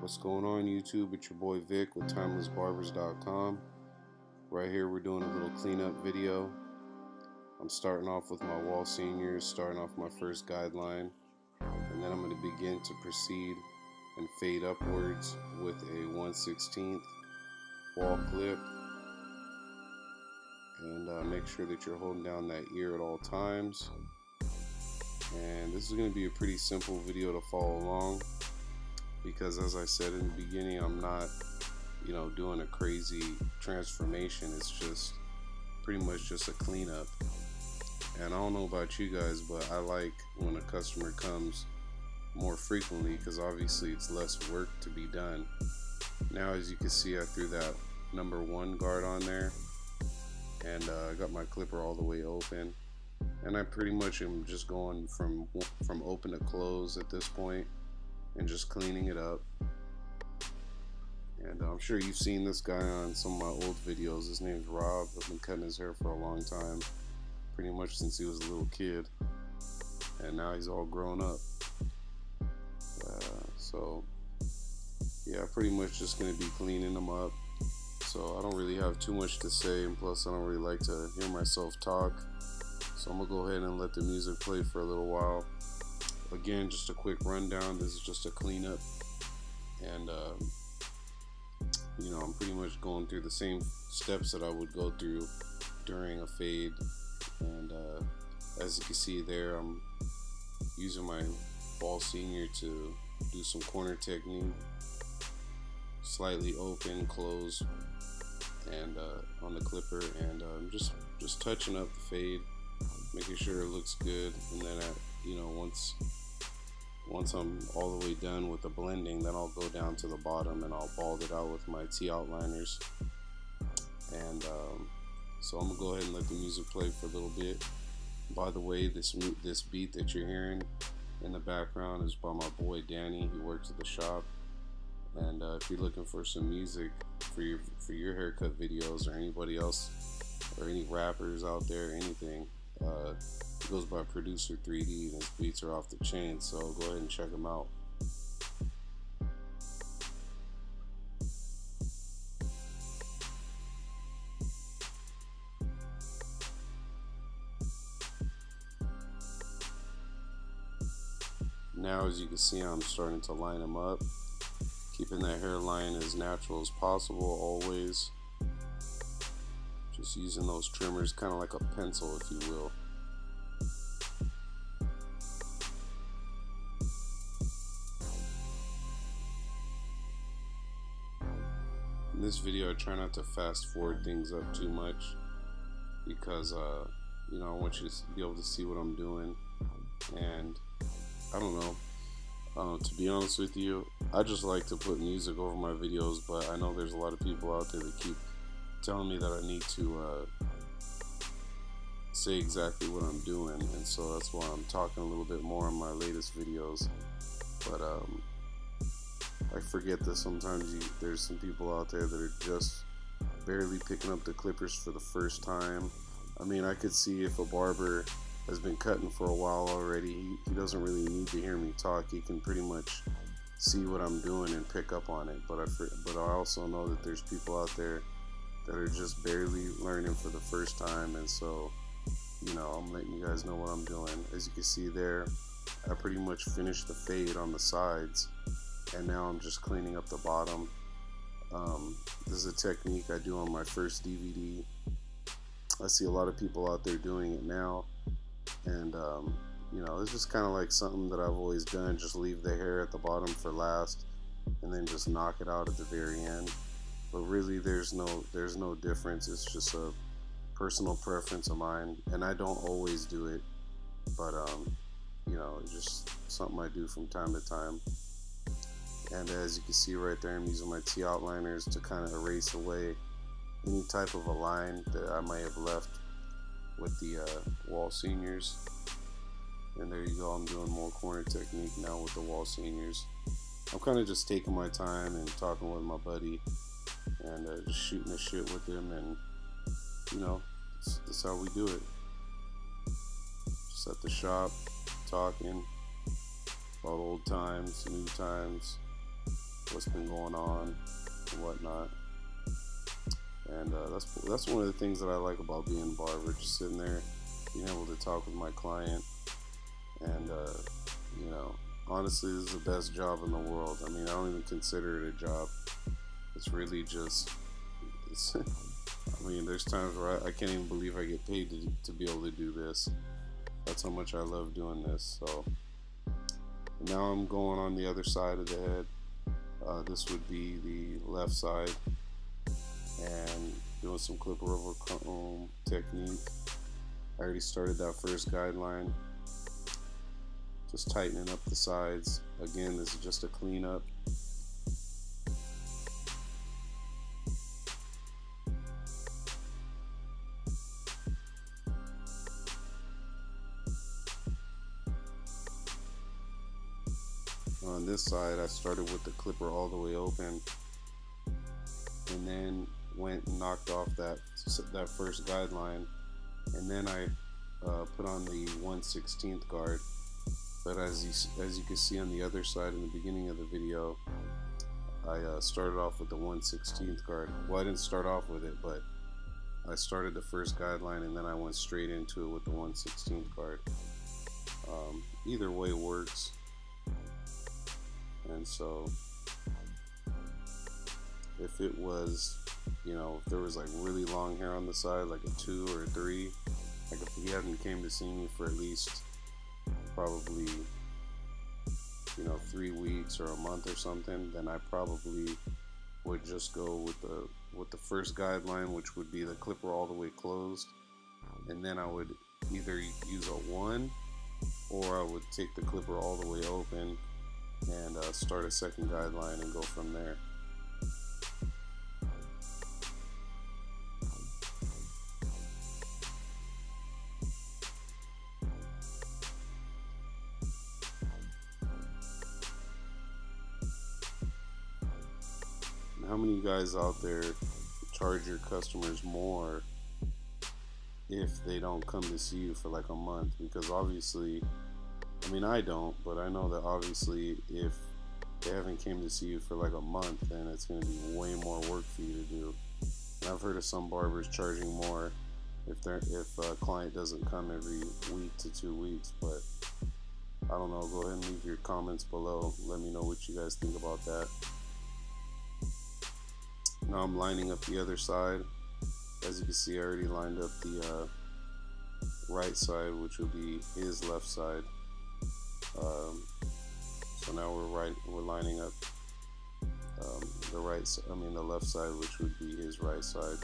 What's going on YouTube? It's your boy Vic with timelessbarbers.com. Right here we're doing a little cleanup video. I'm starting off with my Wahl seniors, starting off my first guideline, and then I'm going to begin to proceed and fade upwards with a 1/16 Wahl clip. And make sure that you're holding down that ear at all times. And this is going to be a pretty simple video to follow along, because as I said in the beginning, I'm not, doing a crazy transformation. It's just pretty much just a cleanup. And I don't know about you guys, but I like when a customer comes more frequently, because obviously it's less work to be done. Now, as you can see, I threw that number 1 guard on there, and I got my clipper all the way open, and I pretty much am just going from open to close at this point and just cleaning it up. And I'm sure you've seen this guy on some of my old videos. His name's Rob. I've been cutting his hair for a long time, pretty much since he was a little kid, and now he's all grown up. So yeah, pretty much just going to be cleaning them up. So I don't really have too much to say, and plus I don't really like to hear myself talk. So I'm going to go ahead and let the music play for a little while. Again, just a quick rundown. This is just a cleanup, and I'm pretty much going through the same steps that I would go through during a fade. And as you can see there, I'm using my Wahl senior to do some corner technique, slightly open, close, and on the clipper, and just touching up the fade, making sure it looks good. And then once I'm all the way done with the blending, then I'll go down to the bottom and I'll bald it out with my T outliners. And so I'm gonna go ahead and let the music play for a little bit. By the way, this beat that you're hearing in the background is by my boy Danny, who works at the shop. And if you're looking for some music for your haircut videos, or anybody else, or any rappers out there, anything, he goes by Producer 3D, and his beats are off the chain, so go ahead and check him out. Now, as you can see, I'm starting to line them up, keeping that hairline as natural as possible always. Just using those trimmers, kind of like a pencil, if you will. In this video, I try not to fast forward things up too much, because I want you to be able to see what I'm doing. And I don't know, to be honest with you, I just like to put music over my videos, but I know there's a lot of people out there that keep telling me that I need to say exactly what I'm doing, and so that's why I'm talking a little bit more on my latest videos. But I forget that sometimes there's some people out there that are just barely picking up the clippers for the first time. I mean, I could see if a barber has been cutting for a while already, he doesn't really need to hear me talk. He can pretty much see what I'm doing and pick up on it. But I also know that there's people out there that are just barely learning for the first time, and so I'm letting you guys know what I'm doing. As you can see there, I pretty much finished the fade on the sides, and now I'm just cleaning up the bottom. This is a technique I do on my first DVD. I see a lot of people out there doing it now, and it's just kind of like something that I've always done. Just leave the hair at the bottom for last, and then just knock it out at the very end. But really, there's no difference. It's just a personal preference of mine, and I don't always do it, but it's just something I do from time to time. And as you can see right there, I'm using my T outliners to kind of erase away any type of a line that I might have left with the Wahl seniors. And there you go, I'm doing more corner technique now with the Wahl seniors. I'm kind of just taking my time and talking with my buddy, and just shooting the shit with him, and that's how we do it. Just at the shop, talking about old times, new times, what's been going on and whatnot. And that's one of the things that I like about being a barber, just sitting there, being able to talk with my client. And you know, honestly, this is the best job in the world. I mean, I don't even consider it a job. It's really just, I mean, there's times where I can't even believe I get paid to be able to do this. That's how much I love doing this. So now I'm going on the other side of the head. This would be the left side, and doing some clipper over comb technique. I already started that first guideline. Just tightening up the sides. Again, this is just a cleanup. On this side, I started with the clipper all the way open, and then went and knocked off that first guideline, and then I put on the 1/16 guard. But as you can see on the other side in the beginning of the video, I started off with the 1/16 guard. Well, I didn't start off with it, but I started the first guideline and then I went straight into it with the 1/16 guard. Either way works. And so if it was, you know, if there was like really long hair on the side, like a 2 or a 3, like if he hadn't came to see me for at least probably, you know, 3 weeks or a month or something, then I probably would just go with the first guideline, which would be the clipper all the way closed, and then I would either use a 1, or I would take the clipper all the way open and start a second guideline and go from there. How many guys out there charge your customers more if they don't come to see you for like a month? Because obviously, I mean, I don't, but I know that obviously if they haven't came to see you for like a month, then it's going to be way more work for you to do. And I've heard of some barbers charging more if a client doesn't come every week to 2 weeks, but I don't know. Go ahead and leave your comments below. Let me know what you guys think about that. Now I'm lining up the other side. As you can see, I already lined up the right side, which will be his left side. So now we're lining up the left side, which would be his right side.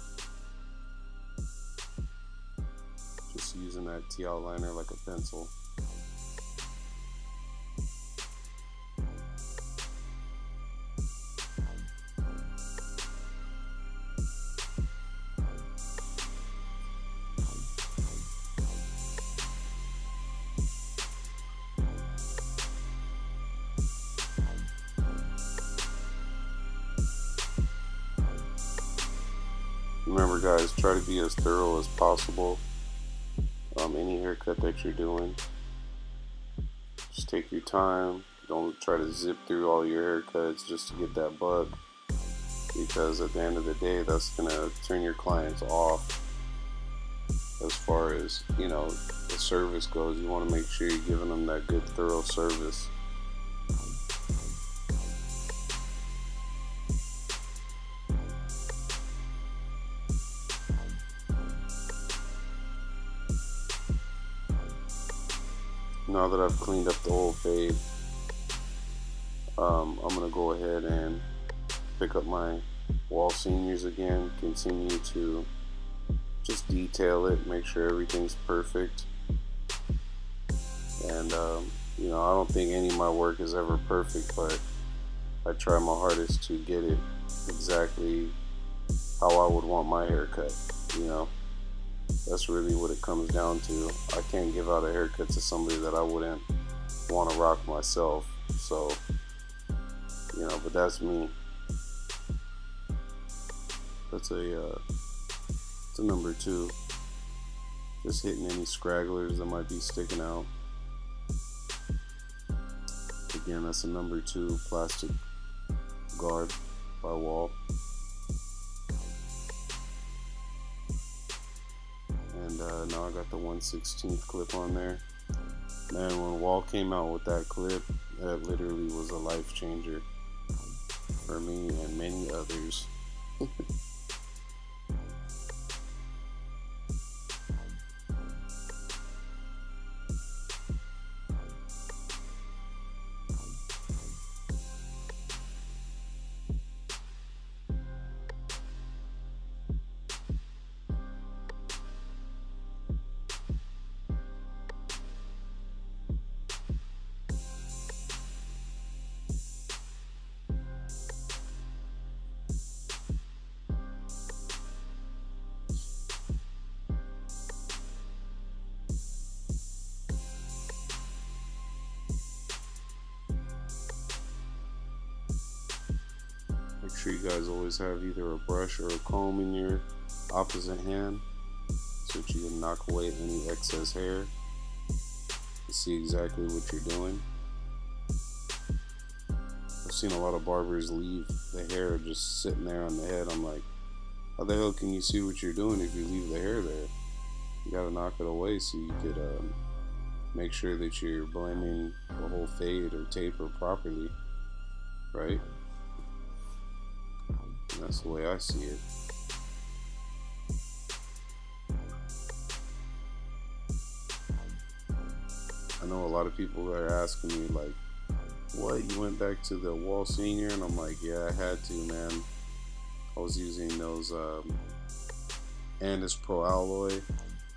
Just using that T outliner like a pencil. Remember guys, try to be as thorough as possible. Any haircut that you're doing, just take your time. Don't try to zip through all your haircuts just to get that buck, because at the end of the day, that's gonna turn your clients off. As far as, you know, the service goes, you want to make sure you're giving them that good thorough service. Now that I've cleaned up the whole fade, I'm going to go ahead and pick up my Wahl seniors again, continue to just detail it, make sure everything's perfect. And, you know, I don't think any of my work is ever perfect, but I try my hardest to get it exactly how I would want my haircut, you know. That's really what it comes down to. I can't give out a haircut to somebody that I wouldn't want to rock myself. So, you know, but that's me. That's a number 2. Just hitting any scragglers that might be sticking out. Again, that's a number 2 plastic guard by Wahl. And now I got the 1/16 clip on there. Man, when Wahl came out with that clip, that literally was a life changer for me and many others. Make sure you guys always have either a brush or a comb in your opposite hand so that you can knock away any excess hair to see exactly what you're doing. I've seen a lot of barbers leave the hair just sitting there on the head. I'm like, how the hell can you see what you're doing if you leave the hair there? You gotta knock it away so you could make sure that you're blending the whole fade or taper properly, right? And that's the way I see it. I know a lot of people are asking me like, what, you went back to the Wahl Senior? And I'm like, yeah, I had to, man. I was using those Andis Pro Alloy,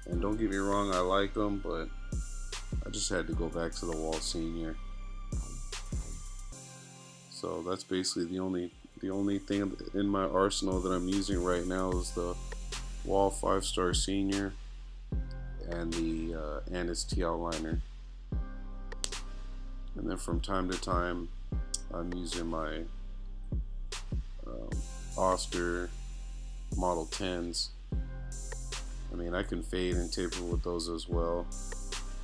and don't get me wrong, I like them, but I just had to go back to the Wahl Senior. So that's basically the only thing in my arsenal that I'm using right now is the Wahl 5-star Senior and the Andis TL liner. And then from time to time, I'm using my Oster Model 10s. I mean, I can fade and taper with those as well.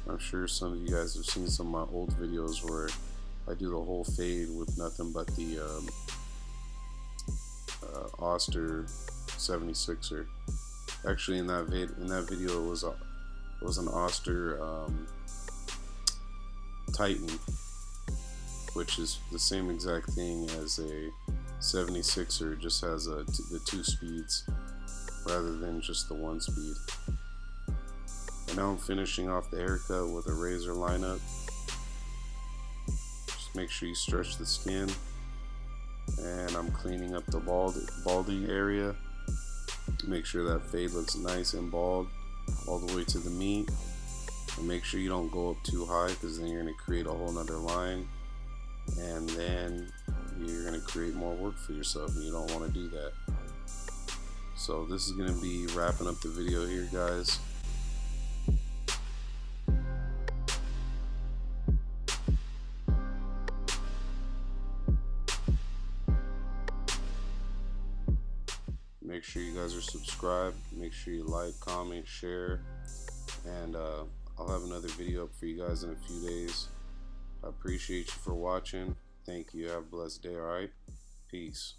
I'm sure some of you guys have seen some of my old videos where I do the whole fade with nothing but the Oster 76er. Actually, in that video, it was an Oster Titan, which is the same exact thing as a 76er, just has the 2 speeds rather than just the 1 speed. And now I'm finishing off the haircut with a razor lineup. Just make sure you stretch the skin, and I'm cleaning up the balding area. Make sure that fade looks nice and bald all the way to the meat. And make sure you don't go up too high, because then you're going to create a whole nother line, and then you're going to create more work for yourself, and you don't want to do that. So this is going to be wrapping up the video here, guys. Make sure you guys are subscribed. Make sure you like, comment, share, and I'll have another video up for you guys in a few days. I appreciate you for watching. Thank you. Have a blessed day. All right. Peace.